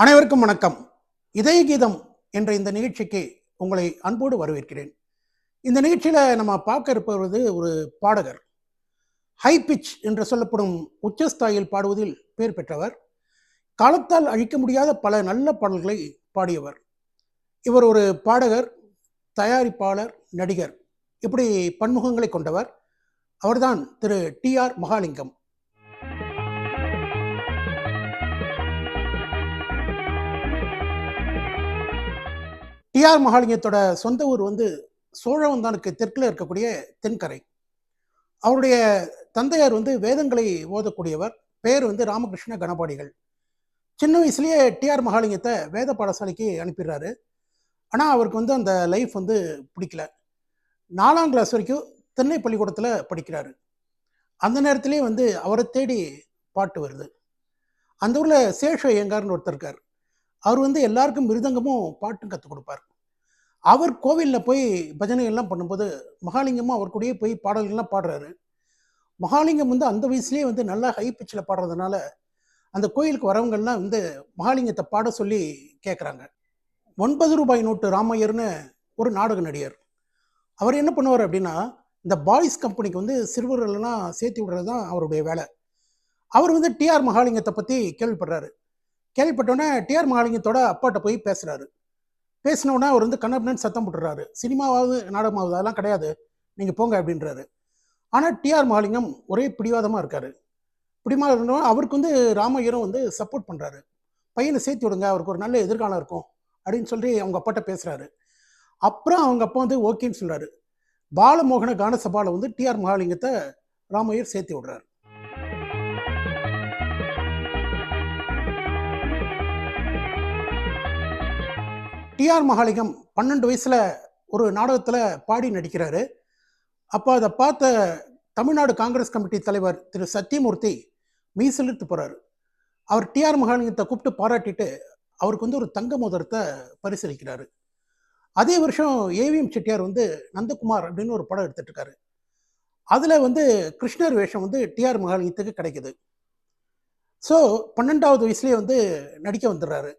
அனைவருக்கும் வணக்கம். இதய கீதம் என்ற இந்த நிகழ்ச்சிக்கு உங்களை அன்போடு வரவேற்கிறேன். இந்த நிகழ்ச்சியில நம்ம பார்க்க இருப்பது ஒரு பாடகர். ஹை பிட்ச் என்று சொல்லப்படும் உச்சஸ்தாயில் பாடுவதில் பேர் பெற்றவர். காலத்தால் அழிக்க முடியாத பல நல்ல பாடல்களை பாடியவர். இவர் ஒரு பாடகர், தயாரிப்பாளர், நடிகர், இப்படி பன்முகங்களை கொண்டவர். அவர்தான் திரு டி.ஆர். மகாலிங்கம். டி.ஆர். மகாலிங்கத்தோட சொந்த ஊர் வந்து சோழவந்தானுக்கு தெற்கில் இருக்கக்கூடிய தென்கரை. அவருடைய தந்தையார் வந்து வேதங்களை ஓதக்கூடியவர். பெயர் வந்து ராமகிருஷ்ண கணபாடிகள். சின்ன வயசுலேயே டி.ஆர். மகாலிங்கத்தை வேத பாடசாலைக்கு அனுப்பிடுறாரு. ஆனால் அவருக்கு வந்து அந்த லைஃப் வந்து பிடிக்கல. 4ஆம் கிளாஸ் வரைக்கும் தென்னை பள்ளிக்கூடத்தில் படிக்கிறாரு. அந்த நேரத்திலே வந்து அவரை தேடி பாட்டு வருது. அந்த ஊரில் சேஷ ஐயங்கார்னு ஒருத்தர் இருக்கார். அவர் வந்து எல்லாருக்கும் மிருதங்கமும் பாட்டும் கற்றுக் கொடுப்பார். அவர் கோவிலில் போய் பஜனை எல்லாம் பண்ணும்போது மகாலிங்கமும் அவர் கூடயே போய் பாடல்கள்லாம் பாடுறாரு. மகாலிங்கம் வந்து அந்த வயசுலேயே வந்து நல்லா ஹை பிச்சில் பாடுறதுனால அந்த கோயிலுக்கு வரவங்கள்லாம் வந்து மகாலிங்கத்தை பாட சொல்லி கேட்குறாங்க. 9 ரூபாய் நோட்டு ராமையர்னு ஒரு நாடக நடிகர். அவர் என்ன பண்ணுவார் அப்படின்னா, இந்த பாய்ஸ் கம்பெனிக்கு வந்து சிறுவர்களெல்லாம் சேர்த்து விடுறது தான் அவருடைய வேலை. அவர் வந்து டி.ஆர். மகாலிங்கத்தை பற்றி கேள்விப்படுறாரு. கேள்விப்பட்டோன்னே டி.ஆர். மகாலிங்கத்தோட அப்பாட்ட போய் பேசுகிறாரு. பேசினோன்னா அவர் வந்து கண்ணப்பன்னு சத்தம் போட்டுறாரு. சினிமாவாவது நாடகமாவது அதெல்லாம் கிடையாது, நீங்கள் போங்க அப்படின்றாரு. ஆனால் டி.ஆர். மகாலிங்கம் ஒரே பிடிவாதமாக இருக்கார். பிடிவாதம் இருந்தவங்க அவருக்கு வந்து ராமையரும் வந்து சப்போர்ட் பண்ணுறாரு. பையனை சேர்த்து விடுங்க, அவருக்கு ஒரு நல்ல எதிர்காலம் இருக்கும் அப்படின்னு சொல்லி அவங்க அப்பாட்ட பேசுகிறாரு. அப்புறம் அவங்க அப்பா வந்து ஓகேன்னு சொல்கிறாரு. பாலமோகன கான சபாவில் வந்து டி.ஆர். மகாலிங்கத்தை ராமையர் சேர்த்து விடுறாரு. டி.ஆர். மகாலிங்கம் 12 வயசில் ஒரு நாடகத்தில் பாடி நடிக்கிறாரு. அப்போ அதை பார்த்த தமிழ்நாடு காங்கிரஸ் கமிட்டி தலைவர் திரு சத்தியமூர்த்தி மீசலிட்டு போகிறாரு. அவர் டி.ஆர். மகாலிங்கத்தை கூப்பிட்டு பாராட்டிட்டு அவருக்கு வந்து ஒரு தங்க மோதிரத்தை பரிசீலிக்கிறாரு. அதே வருஷம் ஏவிஎம் செட்டியார் வந்து நந்தகுமார் அப்படின்னு ஒரு படம் எடுத்துட்டு இருக்காரு. அதில் வந்து கிருஷ்ணர் வேஷம் வந்து டி.ஆர். மகாலிங்கத்துக்கு கிடைக்குது. ஸோ 12வது வயசுலேயே வந்து நடிக்க வந்துடுறாரு.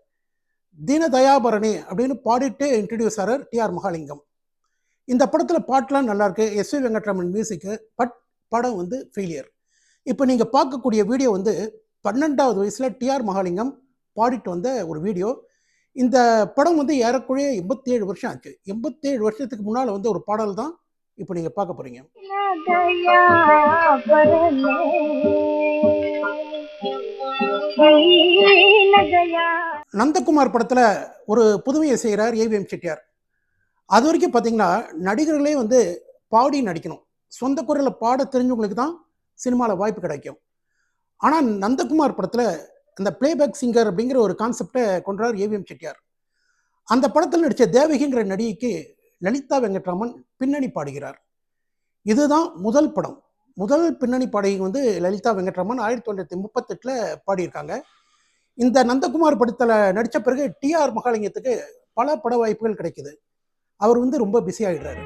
தீனதயாபரணி அப்படின்னு பாடிட்டு இன்ட்ரடியூஸ் ஆகிறார் டி.ஆர். மகாலிங்கம். இந்த படத்தில் பாட்டெலாம் நல்லாயிருக்கு, எஸ்.வி. வெங்கட்ராமன் மியூசிக்கு. பட் படம் வந்து ஃபெயிலியர். இப்போ நீங்கள் பார்க்கக்கூடிய வீடியோ வந்து 12வது வயசில் டி.ஆர். மகாலிங்கம் பாடிட்டு வந்த ஒரு வீடியோ. இந்த படம் வந்து ஏறக்குறைய 87 வருஷம் ஆச்சு. 87 வருஷத்துக்கு முன்னால் வந்து ஒரு பாடல் தான் இப்போ நீங்கள் பார்க்க போகிறீங்க. நந்தகுமார் படத்தில் ஒரு புதுமையை செய்கிறார் ஏவிஎம் செட்டியார். அது வரைக்கும் பார்த்தீங்கன்னா நடிகர்களே வந்து பாடி நடிக்கணும், சொந்த குரலில் பாட தெரிஞ்சவங்களுக்கு தான் சினிமாவில் வாய்ப்பு கிடைக்கும். ஆனால் நந்தகுமார் படத்தில் அந்த பிளேபேக் சிங்கர் அப்படிங்கிற ஒரு கான்செப்டை கொண்டார் ஏவிஎம் செட்டியார். அந்த படத்தில் நடித்த தேவகிங்கிற நடிகைக்கு லலிதா வெங்கட்ராமன் பின்னணி பாடுகிறார். இதுதான் முதல் படம். முதல் பின்னணி பாடகி வந்து லலிதா வெங்கட்ராமன் 1938 பாடியிருக்காங்க. இந்த நந்தகுமார் படத்தில் நடித்த பிறகு டி.ஆர். மகாலிங்கத்துக்கு பல பட வாய்ப்புகள் கிடைக்குது. அவர் வந்து ரொம்ப பிஸி ஆகிடுறாரு.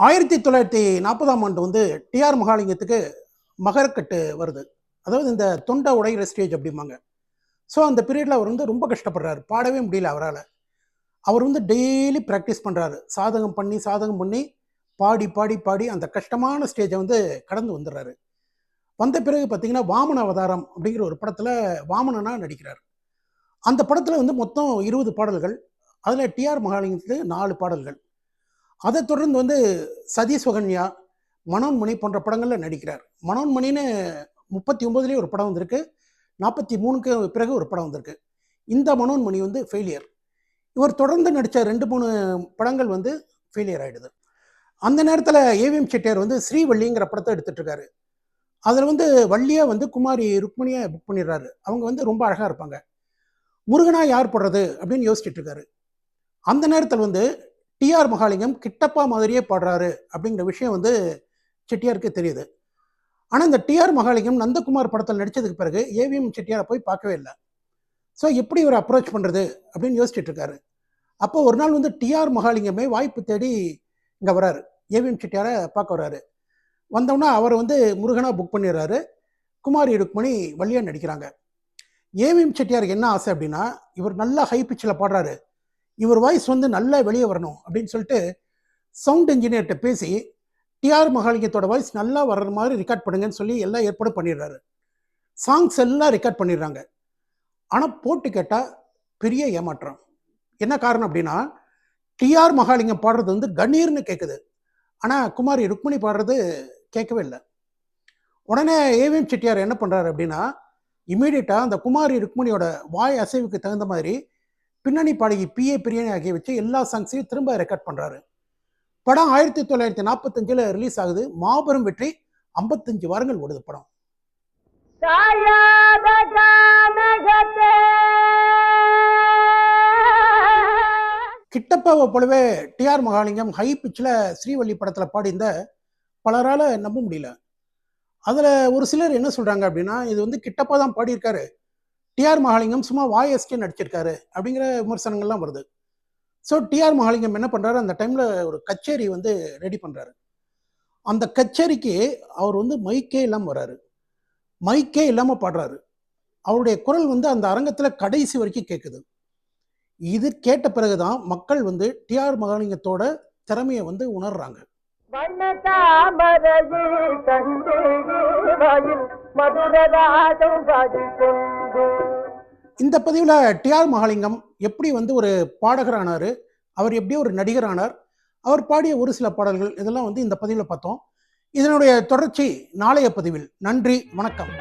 ஆயிரத்தி 1940ஆம் ஆண்டு வந்து டி.ஆர். மகாலிங்கத்துக்கு மகரக்கட்டு வருது. அதாவது இந்த தொண்டை உடைகிற ஸ்டேஜ் அப்படிம்பாங்க. ஸோ அந்த பீரியடில் அவர் வந்து ரொம்ப கஷ்டப்படுறாரு, பாடவே முடியல அவரால். அவர் வந்து டெய்லி ப்ராக்டிஸ் பண்ணுறாரு. சாதகம் பண்ணி பாடி பாடி பாடி அந்த கஷ்டமான ஸ்டேஜை வந்து கடந்து வந்துடுறாரு. வந்த பிறகு பார்த்தீங்கன்னா வாமன அவதாரம் அப்படிங்கிற ஒரு படத்தில் வாமனனாக நடிக்கிறார். அந்த படத்தில் வந்து மொத்தம் 20 பாடல்கள். அதில் டி.ஆர். மகாலிங்கத்துக்கு 4 பாடல்கள். அதை தொடர்ந்து வந்து சதி சுகன்யா, மனோன்மணி போன்ற படங்களில் நடிக்கிறார். மனோன்மணின்னு 39லேயே ஒரு படம் வந்திருக்கு, 43க்கு பிறகு ஒரு படம் வந்திருக்கு. இந்த மனோன்மணி வந்து ஃபெயிலியர். இவர் தொடர்ந்து நடித்த 2-3 படங்கள் வந்து ஃபெயிலியர் ஆகிடுது. அந்த நேரத்தில் ஏவிஎம் செட்டியார் வந்து ஸ்ரீவள்ளிங்கிற படத்தை எடுத்துகிட்டு இருக்காரு. அதில் வந்து வள்ளியாக வந்து குமாரி ருக்மணியை புக் பண்ணிடுறாரு. அவங்க வந்து ரொம்ப அழகாக இருப்பாங்க. முருகனா யார் போடுறது அப்படின்னு யோசிச்சுட்டு இருக்காரு. அந்த நேரத்தில் வந்து டி.ஆர். மகாலிங்கம் கிட்டப்பா மாதிரியே பாடுறாரு அப்படிங்கிற விஷயம் வந்து செட்டியாருக்கு தெரியுது. ஆனால் இந்த டி.ஆர். மகாலிங்கம் நந்தகுமார் படத்தில் நடித்ததுக்கு பிறகு ஏவிஎம் செட்டியாரை போய் பார்க்கவே இல்லை. ஸோ எப்படி இவர் அப்ரோச் பண்ணுறது அப்படின்னு யோசிச்சுட்டு இருக்காரு. அப்போ ஒரு நாள் வந்து டி.ஆர். மகாலிங்கமே வாய்ப்பு தேடி இங்கே வராரு, ஏவிஎம் செட்டியாரை பார்க்க வராரு. வந்தோடனே அவர் வந்து முருகனாக புக் பண்ணிடுறாரு. குமாரி ருக்மணி வள்ளியாக நடிக்கிறாங்க. ஏவிஎம் செட்டியாருக்கு என்ன ஆசை அப்படின்னா, இவர் நல்லா ஹை பிச்சில் பாடுறாரு, இவர் வாய்ஸ் வந்து நல்லா வெளியே வரணும் அப்படின்னு சொல்லிட்டு சவுண்ட் இன்ஜினியர்கிட்ட பேசி டிஆர் மகாலிங்கத்தோட வாய்ஸ் நல்லா வர்ற மாதிரி ரெக்கார்ட் பண்ணுங்கன்னு சொல்லி எல்லாம் ஏற்பாடு பண்ணிடுறாரு. சாங்ஸ் எல்லாம் ரெக்கார்ட் பண்ணிடுறாங்க. ஆனால் போட்டு கேட்டால் பெரிய ஏமாற்றம். என்ன காரணம் அப்படின்னா, டிஆர் மகாலிங்கம் பாடுறது வந்து கணீர்னு கேட்குது, ஆனால் குமாரி ருக்மணி பாடுறது கேட்கவே இல்லை. உடனே ஏவிஎம் செட்டியார் என்ன பண்ணுறாரு அப்படின்னா, இமீடியட்டாக அந்த குமாரி ருக்மணியோட வாய் அசைவுக்கு தகுந்த மாதிரி பின்னணி பாடகி பிஏ பிரியாணி ஆகிய வச்சு எல்லா சாங்ஸையும் திரும்ப ரெக்கார்ட் பண்ணுறாரு. படம் 1945 ரிலீஸ் ஆகுது. மாபெரும் வெற்றி. 55 வாரங்கள் ஓடுது படம். கிட்டப்பாவை போலவே டிஆர் மகாலிங்கம் ஹை பிச்சில் ஸ்ரீவள்ளி படத்தில் பாடியிருந்த பலரால் நம்ப முடியல. அதில் ஒரு சிலர் என்ன சொல்கிறாங்க அப்படின்னா, இது வந்து கிட்டப்பா தான் பாடியிருக்காரு, டிஆர் மகாலிங்கம் சும்மா வாய்ஸ்கே நடிச்சிருக்காரு அப்படிங்கிற விமர்சனங்கள்லாம் வருது. ஸோ டிஆர் மகாலிங்கம் என்ன பண்ணுறாரு, அந்த டைமில் ஒரு கச்சேரி வந்து ரெடி பண்ணுறாரு. அந்த கச்சேரிக்கு அவர் வந்து மைக்கே இல்லாமல் வர்றாரு. மைக்கே இல்லாமல் பாடுறாரு. அவருடைய குரல் வந்து அந்த அரங்கத்தில் கடைசி வரைக்கும் கேட்குது. இது கேட்ட பிறகுதான் மக்கள் வந்து டிஆர் மகாலிங்கத்தோட திறமையை வந்து உணர்றாங்க. இந்த பதிவில் டிஆர் மகாலிங்கம் எப்படி வந்து ஒரு பாடகர் ஆனார், அவர் எப்படி ஒரு நடிகர் ஆனார், அவர் பாடிய ஒரு சில பாடல்கள், இதெல்லாம் வந்து இந்த பதிவில் பார்த்தோம். இதனுடைய தொடர்ச்சி நாளைய பதிவில். நன்றி, வணக்கம்.